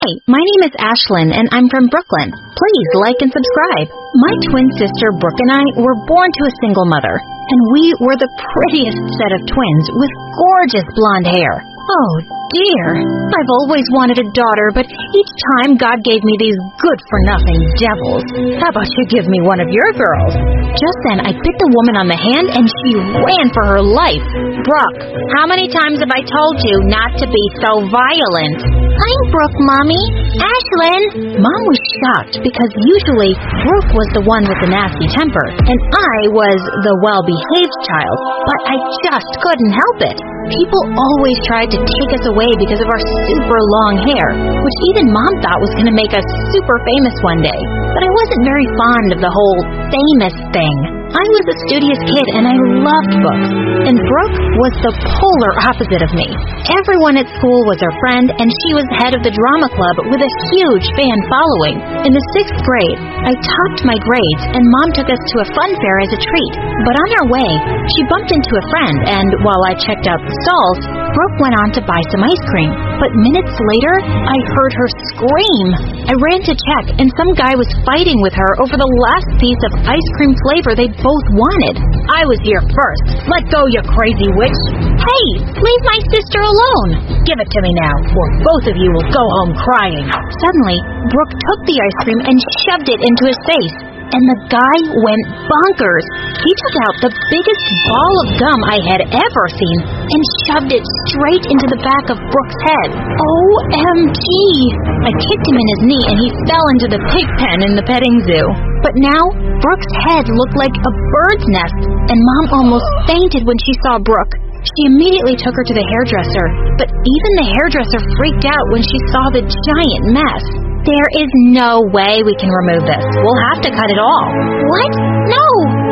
Hi, my name is Ashlyn, and I'm from Brooklyn. Please like and subscribe. My twin sister Brooke and I were born to a single mother, and we were the prettiest set of twins with gorgeous blonde hair. Oh dear, I've always wanted a daughter, but each time God gave me these good-for-nothing devils. How about you give me one of your girls? Just then, I bit the woman on the hand, and she ran for her life. Brooke, how many times have I told you not to be so violent? I'm Brooke, Mommy. Ashlyn! Mom was shocked because usually Brooke was the one with the nasty temper, and I was the well-behaved child, but I just couldn't help it. People always tried to take us away because of our super long hair, which even Mom thought was going to make us super famous one day. But I wasn't very fond of the whole famous thing. I was a studious kid and I loved books, and Brooke was the polar opposite of me. Everyone at school was her friend, and she was head of the drama club with a huge fan following. In the 6th grade, I topped my grades, and Mom took us to a fun fair as a treat. But on our way, she bumped into a friend, and while I checked out the stalls, Brooke went on to buy some ice cream. But minutes later, I heard her scream. I ran to check, and some guy was fighting with her over the last piece of ice cream flavor they both wanted. I was here first. Let go, you crazy witch. Hey, leave my sister alone. Give it to me now, or both of you will go home crying. Suddenly, Brooke took the ice cream and shoved it into his face. And the guy went bonkers. He took out the biggest ball of gum I had ever seen and shoved it straight into the back of Brooke's head. OMG! I kicked him in his knee and he fell into the pig pen in the petting zoo. But now, Brooke's head looked like a bird's nest, and Mom almost fainted when she saw Brooke. She immediately took her to the hairdresser, but even the hairdresser freaked out when she saw the giant mess. There is no way we can remove this. We'll have to cut it all. What? No!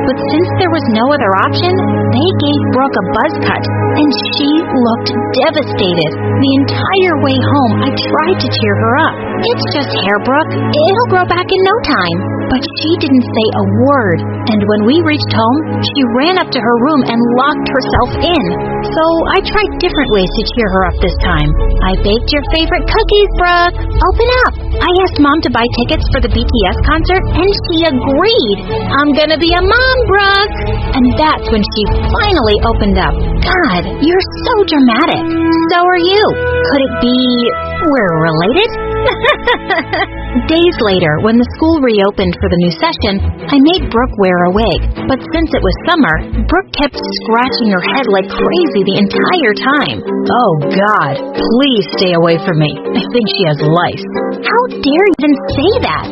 But since there was no other option, they gave Brooke a buzz cut, and she looked devastated. The entire way home, I tried to cheer her up. It's just hair, Brooke. It'll grow back in no time. But she didn't say a word, and when we reached home, she ran up to her room and locked herself in. So I tried different ways to cheer her up this time. I baked your favorite cookies, Brooke. Open up. I asked Mom to buy tickets for the BTS concert, and she agreed. I'm gonna be a mom, Brooke. And that's when she finally opened up. God, you're so dramatic. So are you. Could it be we're related? Days later, when the school reopened for the new session, I made Brooke wear a wig. But since it was summer, Brooke kept scratching her head like crazy the entire time. Oh, God, please stay away from me. I think she has lice. How dare you even say that?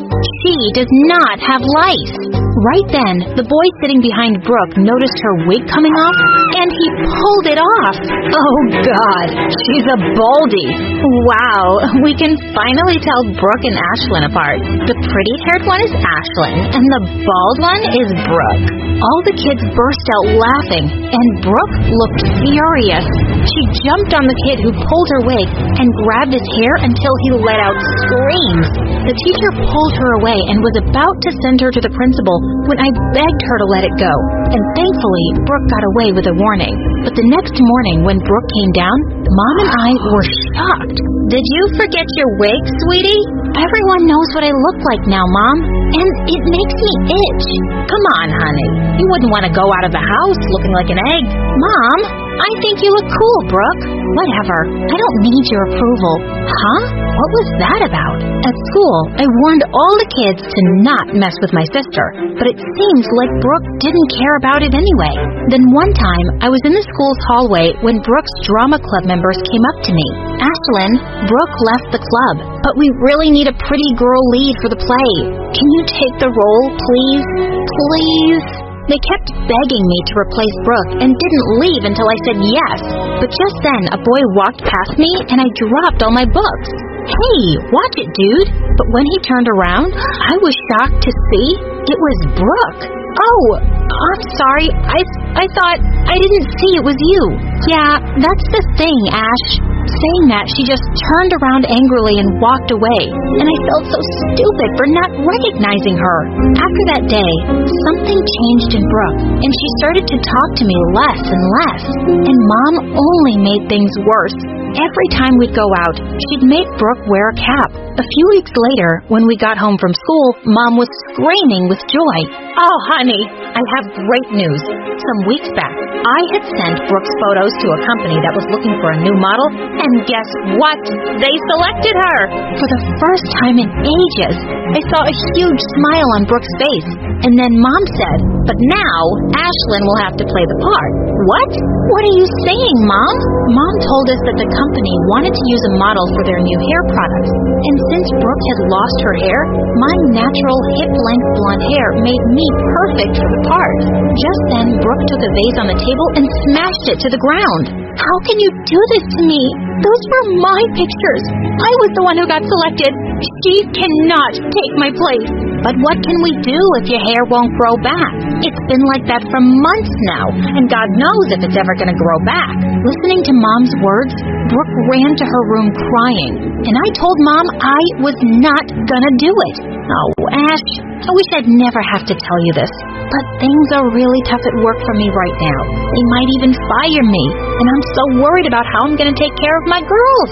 She does not have lice. Right then, the boy sitting behind Brooke noticed her wig coming off, and he pulled it off. Oh, God, she's a baldy. Wow, we can finally tell Brooke and Ashlyn apart. The pretty-haired one is Ashlyn, and the bald one is Brooke. All the kids burst out laughing, and Brooke looked furious. She jumped on the kid who pulled her wig and grabbed his hair until he let out screams. The teacher pulled her away and was about to send her to the principal when I begged her to let it go. And thankfully, Brooke got away with a warning. But the next morning when Brooke came down, Mom and I were shocked. Did you forget your wig, sweetie? Everyone knows what I look like now, Mom, and it makes me itch. Come on, honey. You wouldn't want to go out of the house looking like an egg. Mom, I think you look cool, Brooke. Whatever. I don't need your approval. Huh? What was that about? At school, I warned all the kids to not mess with my sister, but it seems like Brooke didn't care about it anyway. Then one time, I was in the school's hallway when Brooke's drama club members came up to me. Ashlyn, Brooke left the club, but we really need a pretty girl lead for the play. Can you take the role, please? Please? They kept begging me to replace Brooke and didn't leave until I said yes. But just then, a boy walked past me and I dropped all my books. Hey, watch it, dude. But when he turned around, I was shocked to see it was Brooke. Oh, I'm sorry. I thought I didn't see it was you. Yeah, that's the thing, Ash. Saying that, she just turned around angrily and walked away, and I felt so stupid for not recognizing her. After that day, something changed in Brooke, and she started to talk to me less and less, and Mom only made things worse. Every time we'd go out, she'd make Brooke wear a cap. A few weeks later, when we got home from school, Mom was screaming with joy. "Oh, honey, I have great news. Some weeks back, I had sent Brooke's photos to a company that was looking for a new model, and guess what? They selected her! For the first time in ages, I saw a huge smile on Brooke's face, and then Mom said, but now, Ashlyn will have to play the part." "What? What are you saying, Mom?" Mom told us that the company wanted to use a model for their new hair products, and since Brooke had lost her hair, my natural hip-length blonde hair made me perfect for the part. Just then, Brooke took a vase on the table and smashed it to the ground. "How can you do this to me? Those were my pictures. I was the one who got selected. She cannot take my place." "But what can we do if your hair won't grow back? It's been like that for months now, and God knows if it's ever going to grow back." Listening to Mom's words, Brooke ran to her room crying, and I told Mom I was not gonna do it. "Oh, Ash, I wish I'd never have to tell you this, but things are really tough at work for me right now. They might even fire me, and I'm so worried about how I'm gonna take care of my girls."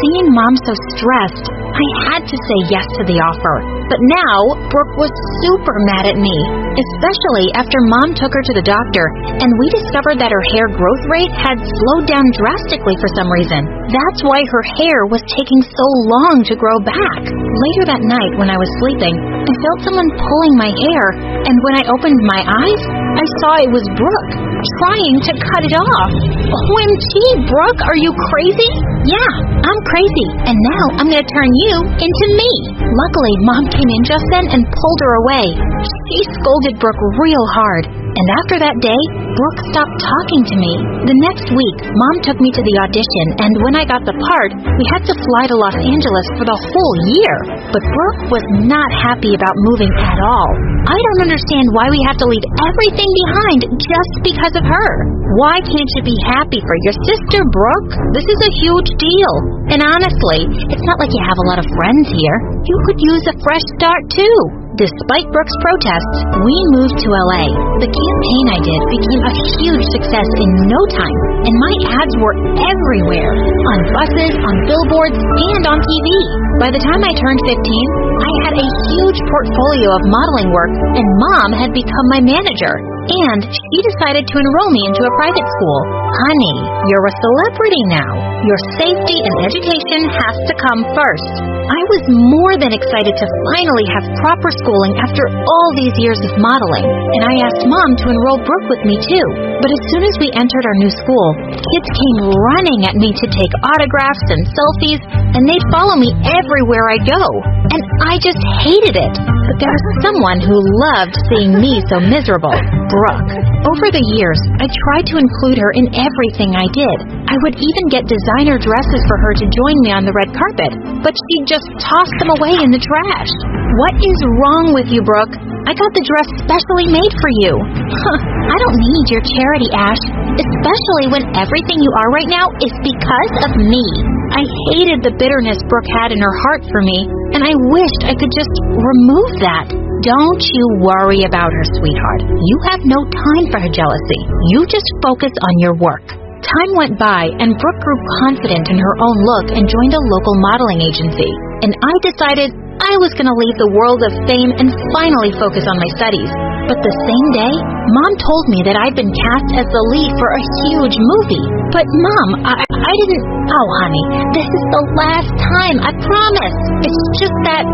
Seeing Mom so stressed, I had to say yes to the offer. But now, Brooke was super mad at me, especially after Mom took her to the doctor, and we discovered that her hair growth rate had slowed down drastically for some reason. That's why her hair was taking so long to grow back. Later that night, when I was sleeping, I felt someone pulling my hair, and when I opened my eyes, I saw it was Brooke, trying to cut it off. OMG, Brooke, are you crazy? "Yeah, I'm crazy, and now I'm going to turn you into me." Luckily, Mom came in just then and pulled her away. She scolded Brooke real hard, and after that day, Brooke stopped talking to me. The next week, Mom took me to the audition, and when I got the part, we had to fly to Los Angeles for the whole year. But Brooke was not happy about moving at all. I don't understand why we have to leave everything behind just because of her. Why can't you be happy for your sister, Brooke? This is a huge deal. And honestly, it's not like you have a lot of friends here. You could use a fresh start too. Despite Brooke's protests, we moved to LA. The campaign I did became a huge success in no time, and my ads were everywhere, on buses, on billboards, and on TV. By the time I turned 15, I had a huge portfolio of modeling work, and Mom had become my manager. And she decided to enroll me into a private school. "Honey, you're a celebrity now. Your safety and education has to come first." I was more than excited to finally have proper schooling after all these years of modeling, and I asked Mom to enroll Brooke with me too. But as soon as we entered our new school, kids came running at me to take autographs and selfies, and they'd follow me everywhere I go. And I just hated it. But there was someone who loved seeing me so miserable. Brooke. Over the years, I tried to include her in everything I did. I would even get designer dresses for her to join me on the red carpet, but she'd just toss them away in the trash. "What is wrong with you, Brooke? I got the dress specially made for you." I don't need your charity, Ash, especially when everything you are right now is because of me. I hated the bitterness Brooke had in her heart for me, and I wished I could just remove that. Don't you worry about her, sweetheart. You have no time for her jealousy. You just focus on your work. Time went by, and Brooke grew confident in her own look and joined a local modeling agency. And I decided I was going to leave the world of fame and finally focus on my studies. But the same day, Mom told me that I'd been cast as the lead for a huge movie. But Mom, I didn't... Oh, honey, this is the last time, I promise. It's just that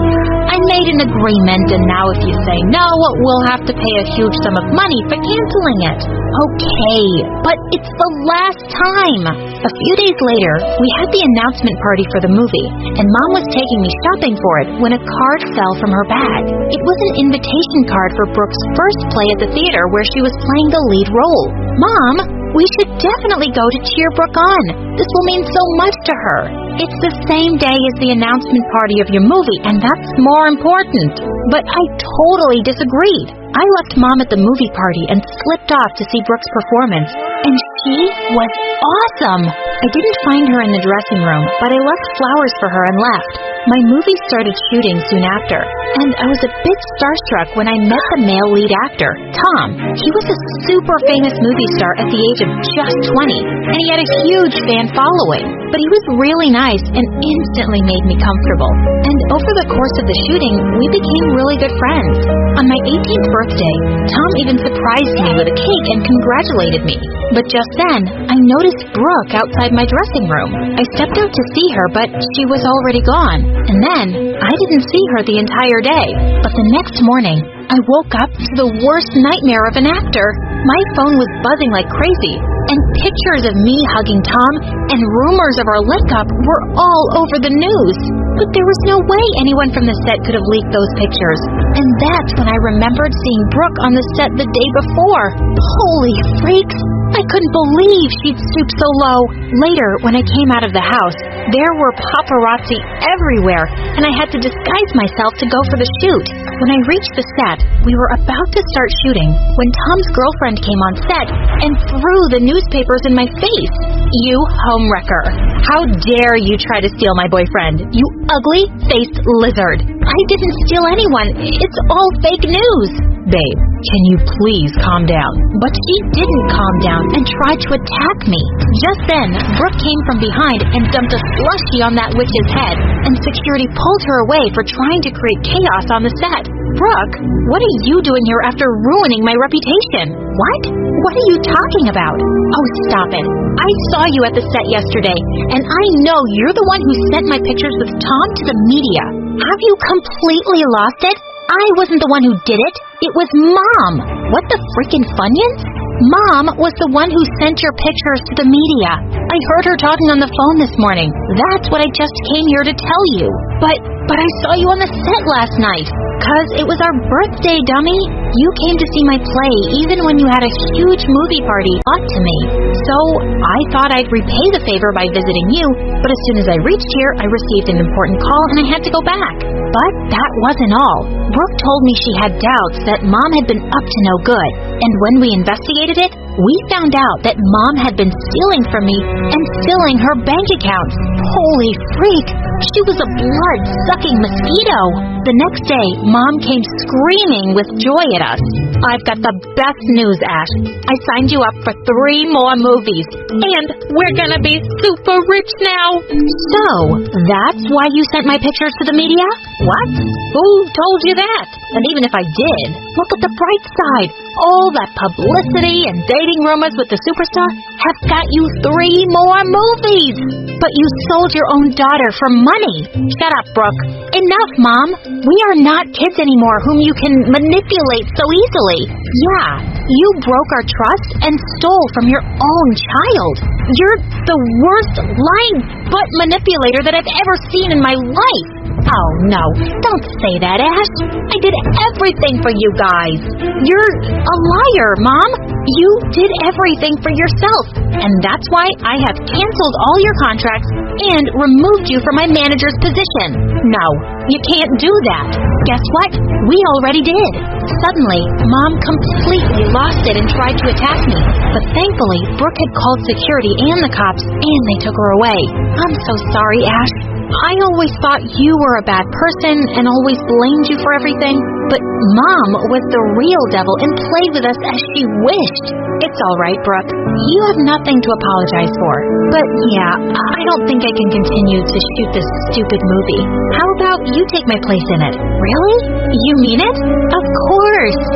I made an agreement, and now if you say no, we'll have to pay a huge sum of money for canceling it. Okay, but it's the last time. A few days later, we had the announcement party for the movie, and Mom was taking me shopping for it when a card fell from her bag. It was an invitation card for Brooke's first play at the theater where she was playing the lead role. "Mom, we should definitely go to cheer Brooke on. This will mean so much to her." It's the same day as the announcement party of your movie, and that's more important. But I totally disagreed. I left Mom at the movie party and slipped off to see Brooke's performance, and she was awesome. I didn't find her in the dressing room, but I left flowers for her and left. My movie started shooting soon after, and I was a bit starstruck when I met the male lead actor, Tom. He was a super famous movie star at the age of just 20, and he had a huge fan following. But he was really nice and instantly made me comfortable. And over the course of the shooting, we became really good friends. On my 18th birthday, Tom even surprised me with a cake and congratulated me. But just then, I noticed Brooke outside my dressing room. I stepped out to see her, but she was already gone. And then, I didn't see her the entire day. But the next morning, I woke up to the worst nightmare of an actor. My phone was buzzing like crazy, and pictures of me hugging Tom and rumors of our link-up were all over the news. But there was no way anyone from the set could have leaked those pictures. And that's when I remembered seeing Brooke on the set the day before. Holy freaks! I couldn't believe she'd stooped so low. Later, when I came out of the house, there were paparazzi everywhere, and I had to disguise myself to go for the shoot. When I reached the set, we were about to start shooting when Tom's girlfriend came on set and threw the newspapers in my face. You homewrecker. How dare you try to steal my boyfriend, you ugly-faced lizard. I didn't steal anyone. It's all fake news. Babe, can you please calm down? But she didn't calm down and tried to attack me. Just then, Brooke came from behind and dumped a slushie on that witch's head, and security pulled her away for trying to create chaos on the set. Brooke, what are you doing here after ruining my reputation? What? What are you talking about? Oh, stop it. I saw you at the set yesterday, and I know you're the one who sent my pictures with Tom to the media. Have you completely lost it? I wasn't the one who did it. It was Mom. What the freaking Funyuns? Mom was the one who sent your pictures to the media. I heard her talking on the phone this morning. That's what I just came here to tell you. But I saw you on the set last night. 'Cause it was our birthday, dummy. You came to see my play even when you had a huge movie party brought to me. So I thought I'd repay the favor by visiting you, but as soon as I reached here, I received an important call and I had to go back. But that wasn't all. Brooke told me she had doubts that Mom had been up to no good, and when we investigated it, we found out that Mom had been stealing from me and filling her bank accounts. Holy freak! She was a blood-sucking mosquito. The next day, Mom came screaming with joy at us. I've got the best news, Ash. I signed you up for 3 more movies, and we're gonna be super rich now. So, that's why you sent my pictures to the media? What? Who told you that? And even if I did, look at the bright side. All that publicity and dating rumors with the superstar have got you 3 more movies. But you sold your own daughter for money. Shut up, Brooke. Enough, Mom. We are not kids anymore whom you can manipulate so easily. Yeah, you broke our trust and stole from your own child. You're the worst lying butt manipulator that I've ever seen in my life. Oh, no. Don't say that, Ash. I did everything for you guys. You're a liar, Mom. You did everything for yourself. And that's why I have canceled all your contracts and removed you from my manager's position. No, you can't do that. Guess what? We already did. Suddenly, Mom completely lost it and tried to attack me. But thankfully, Brooke had called security and the cops, and they took her away. I'm so sorry, Ash. I always thought you were a bad person and always blamed you for everything, but Mom was the real devil and played with us as she wished. It's all right, Brooke. You have nothing to apologize for. But yeah, I don't think I can continue to shoot this stupid movie. How about you take my place in it? Really? You mean it? Of course.